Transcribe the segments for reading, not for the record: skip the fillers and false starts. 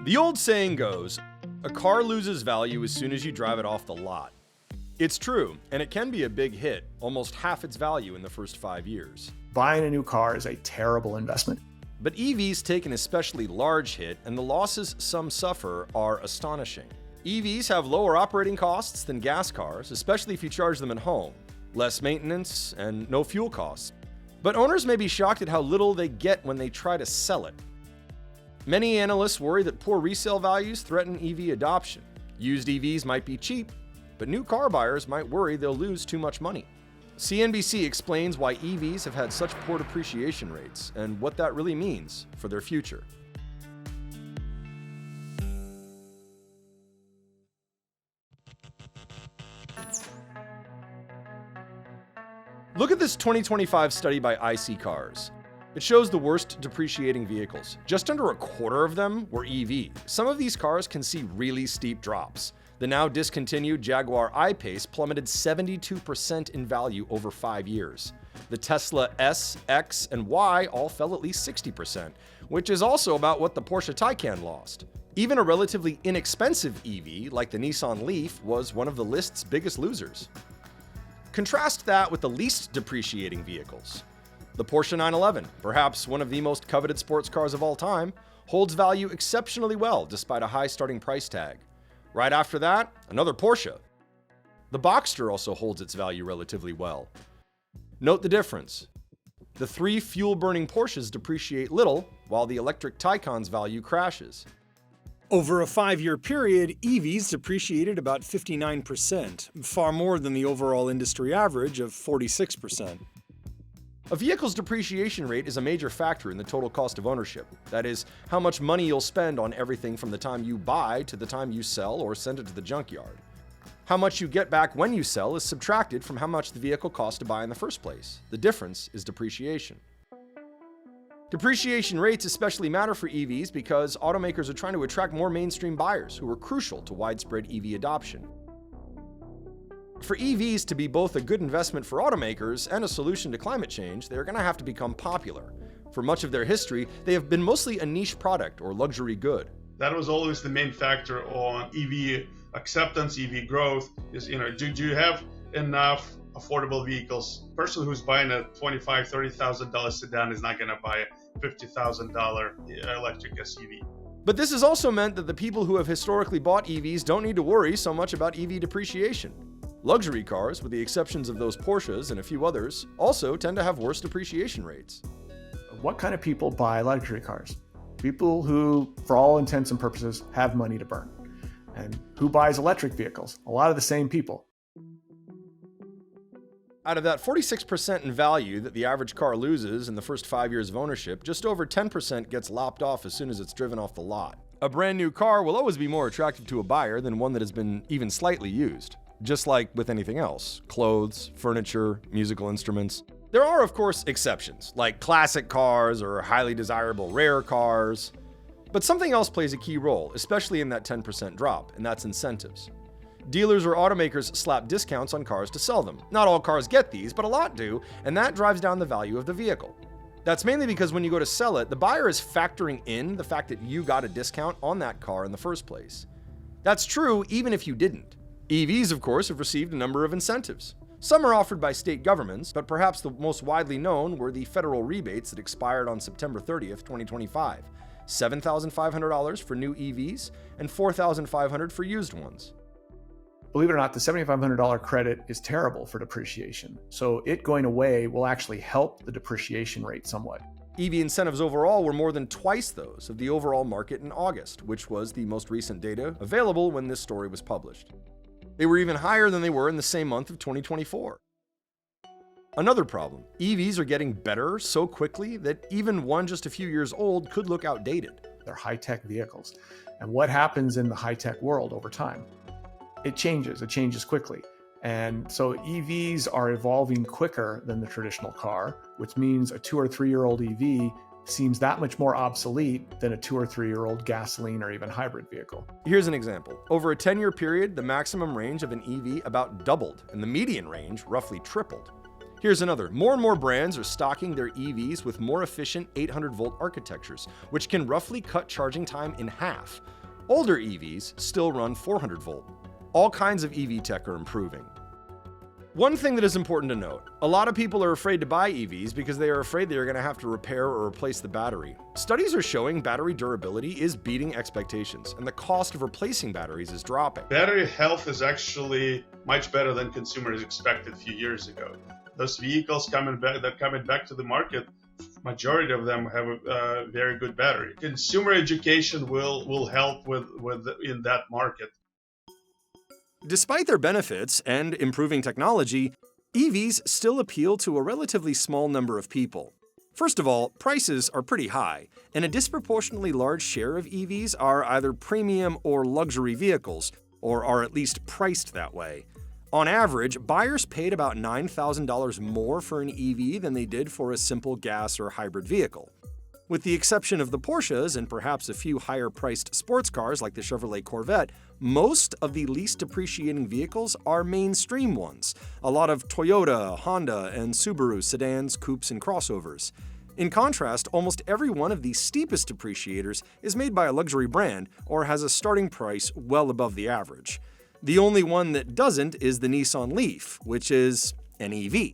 The old saying goes, a car loses value as soon as you drive it off the lot. It's true, and it can be a big hit, almost half its value in the first 5 years. Buying a new car is a terrible investment. But EVs take an especially large hit, and the losses some suffer are astonishing. EVs have lower operating costs than gas cars, especially if you charge them at home, less maintenance, and no fuel costs. But owners may be shocked at how little they get when they try to sell it. Many analysts worry that poor resale values threaten EV adoption. Used EVs might be cheap, but new car buyers might worry they'll lose too much money. CNBC explains why EVs have had such poor depreciation rates and what that really means for their future. Look at this 2025 study by IC Cars. It shows the worst depreciating vehicles. Just under a quarter of them were EV. Some of these cars can see really steep drops. The now discontinued Jaguar I-Pace plummeted 72% in value over 5 years. The Tesla S, X, and Y all fell at least 60%, which is also about what the Porsche Taycan lost. Even a relatively inexpensive EV, like the Nissan Leaf, was one of the list's biggest losers. Contrast that with the least depreciating vehicles. The Porsche 911, perhaps one of the most coveted sports cars of all time, holds value exceptionally well despite a high starting price tag. Right after that, another Porsche. The Boxster also holds its value relatively well. Note the difference. The 3 fuel-burning Porsches depreciate little, while the electric Taycan's value crashes. Over a 5-year period, EVs depreciated about 59%, far more than the overall industry average of 46%. A vehicle's depreciation rate is a major factor in the total cost of ownership. That is, how much money you'll spend on everything from the time you buy to the time you sell or send it to the junkyard. How much you get back when you sell is subtracted from how much the vehicle cost to buy in the first place. The difference is depreciation. Depreciation rates especially matter for EVs because automakers are trying to attract more mainstream buyers who are crucial to widespread EV adoption. For EVs to be both a good investment for automakers and a solution to climate change, they're going to have to become popular. For much of their history, they have been mostly a niche product or luxury good. That was always the main factor on EV acceptance, EV growth, is, do you have enough affordable vehicles? A person who's buying a $25,000, $30,000 sedan is not going to buy a $50,000 electric SUV. But this has also meant that the people who have historically bought EVs don't need to worry so much about EV depreciation. Luxury cars, with the exceptions of those Porsches and a few others, also tend to have worse depreciation rates. What kind of people buy luxury cars? People who, for all intents and purposes, have money to burn. And who buys electric vehicles? A lot of the same people. Out of that 46% in value that the average car loses in the first 5 years of ownership, just over 10% gets lopped off as soon as it's driven off the lot. A brand new car will always be more attractive to a buyer than one that has been even slightly used. Just like with anything else, clothes, furniture, musical instruments. There are, of course, exceptions, like classic cars or highly desirable rare cars. But something else plays a key role, especially in that 10% drop, and that's incentives. Dealers or automakers slap discounts on cars to sell them. Not all cars get these, but a lot do, and that drives down the value of the vehicle. That's mainly because when you go to sell it, the buyer is factoring in the fact that you got a discount on that car in the first place. That's true even if you didn't. EVs, of course, have received a number of incentives. Some are offered by state governments, but perhaps the most widely known were the federal rebates that expired on September 30th, 2025. $7,500 for new EVs and $4,500 for used ones. Believe it or not, the $7,500 credit is terrible for depreciation. So it going away will actually help the depreciation rate somewhat. EV incentives overall were more than twice those of the overall market in August, which was the most recent data available when this story was published. They were even higher than they were in the same month of 2024. Another problem, EVs are getting better so quickly that even one just a few years old could look outdated. They're high-tech vehicles. And what happens in the high-tech world over time? It changes quickly. And so EVs are evolving quicker than the traditional car, which means a 2 or 3 year old EV seems that much more obsolete than a 2 or 3 year old gasoline or even hybrid vehicle. Here's an example. Over a 10-year period, the maximum range of an EV about doubled, and the median range roughly tripled. Here's another. More and more brands are stocking their EVs with more efficient 800-volt architectures, which can roughly cut charging time in half. Older EVs still run 400-volt. All kinds of EV tech are improving. One thing that is important to note, a lot of people are afraid to buy EVs because they are afraid they are going to have to repair or replace the battery. Studies are showing battery durability is beating expectations, and the cost of replacing batteries is dropping. Battery health is actually much better than consumers expected a few years ago. Those vehicles coming back to the market, majority of them have a very good battery. Consumer education will help in that market. Despite their benefits and improving technology, EVs still appeal to a relatively small number of people. First of all, prices are pretty high, and a disproportionately large share of EVs are either premium or luxury vehicles, or are at least priced that way. On average, buyers paid about $9,000 more for an EV than they did for a simple gas or hybrid vehicle. With the exception of the Porsches and perhaps a few higher-priced sports cars like the Chevrolet Corvette, most of the least depreciating vehicles are mainstream ones, a lot of Toyota, Honda, and Subaru sedans, coupes, and crossovers. In contrast, almost every one of the steepest depreciators is made by a luxury brand or has a starting price well above the average. The only one that doesn't is the Nissan Leaf, which is an EV.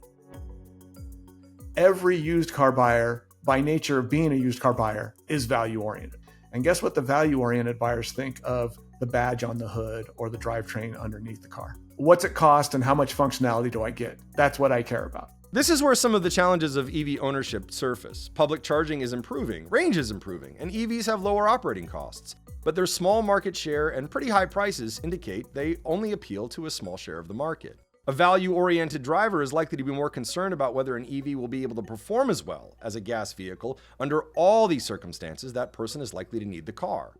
Every used car buyer, by nature of being a used car buyer, is value-oriented. And guess what the value-oriented buyers think of the badge on the hood or the drivetrain underneath the car? What's it cost and how much functionality do I get? That's what I care about. This is where some of the challenges of EV ownership surface. Public charging is improving, range is improving, and EVs have lower operating costs. But their small market share and pretty high prices indicate they only appeal to a small share of the market. A value-oriented driver is likely to be more concerned about whether an EV will be able to perform as well as a gas vehicle. Under all these circumstances, that person is likely to need the car.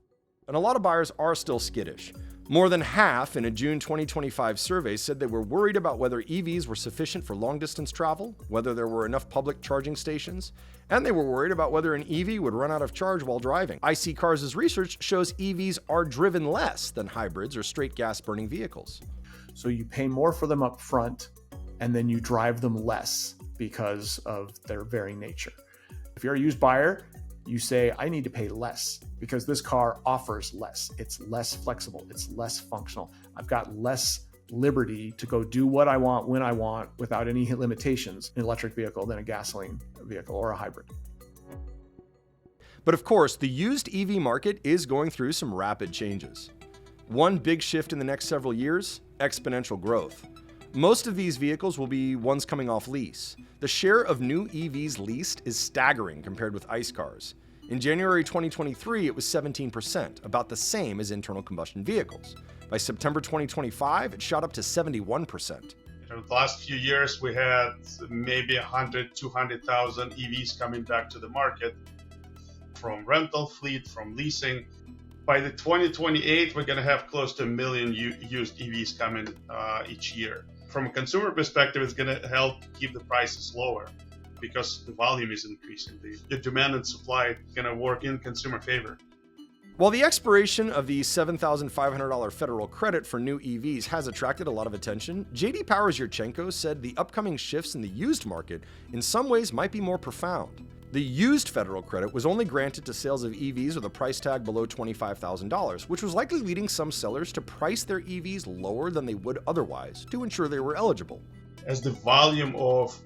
And a lot of buyers are still skittish. More than half in a June 2025 survey said they were worried about whether EVs were sufficient for long-distance travel, whether there were enough public charging stations, and they were worried about whether an EV would run out of charge while driving. IC Cars' research shows EVs are driven less than hybrids or straight gas-burning vehicles. So you pay more for them up front, and then you drive them less because of their very nature. If you're a used buyer, you say, I need to pay less because this car offers less. It's less flexible. It's less functional. I've got less liberty to go do what I want when I want without any limitations in an electric vehicle than a gasoline vehicle or a hybrid. But of course, the used EV market is going through some rapid changes. One big shift in the next several years, exponential growth. Most of these vehicles will be ones coming off lease. The share of new EVs leased is staggering compared with ICE cars. In January 2023, it was 17%, about the same as internal combustion vehicles. By September 2025, it shot up to 71%. In the last few years, we had maybe 100, 200,000 EVs coming back to the market from rental fleet, from leasing. By the 2028, we're going to have close to 1 million used EVs coming each year. From a consumer perspective, it's going to help keep the prices lower because the volume is increasing. The demand and supply are going to work in consumer favor. While the expiration of the $7,500 federal credit for new EVs has attracted a lot of attention, J.D. Powers-Yurchenko said the upcoming shifts in the used market in some ways might be more profound. The used federal credit was only granted to sales of EVs with a price tag below $25,000, which was likely leading some sellers to price their EVs lower than they would otherwise to ensure they were eligible. As the volume of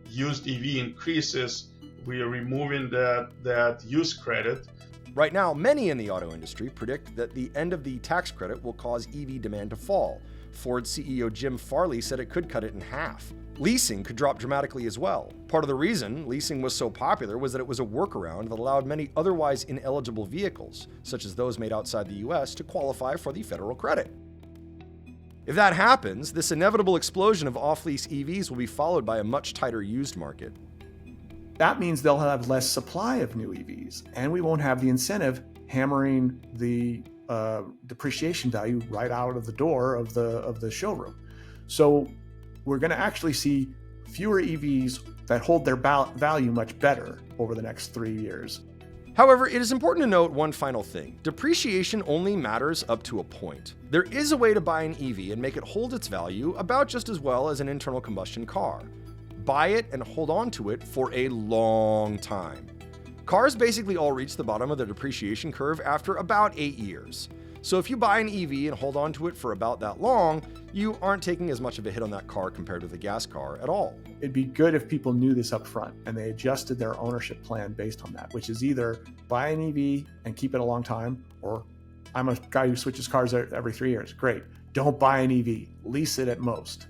used EV increases, we are removing that used credit. Right now, many in the auto industry predict that the end of the tax credit will cause EV demand to fall. Ford CEO Jim Farley said it could cut it in half. Leasing could drop dramatically as well. Part of the reason leasing was so popular was that it was a workaround that allowed many otherwise ineligible vehicles, such as those made outside the US, to qualify for the federal credit. If that happens, this inevitable explosion of off-lease EVs will be followed by a much tighter used market. That means they'll have less supply of new EVs, and we won't have the incentive hammering the depreciation value right out of the door of the showroom. So we're going to actually see fewer EVs that hold their value much better over the next 3 years. However, it is important to note one final thing. Depreciation only matters up to a point. There is a way to buy an EV and make it hold its value about just as well as an internal combustion car. buy it and hold on to it for a long time. Cars basically all reach the bottom of the depreciation curve after about 8 years. So if you buy an EV and hold on to it for about that long, you aren't taking as much of a hit on that car compared with a gas car at all. It'd be good if people knew this up front and they adjusted their ownership plan based on that, which is either buy an EV and keep it a long time, or I'm a guy who switches cars every 3 years. Great. Don't buy an EV. Lease it at most.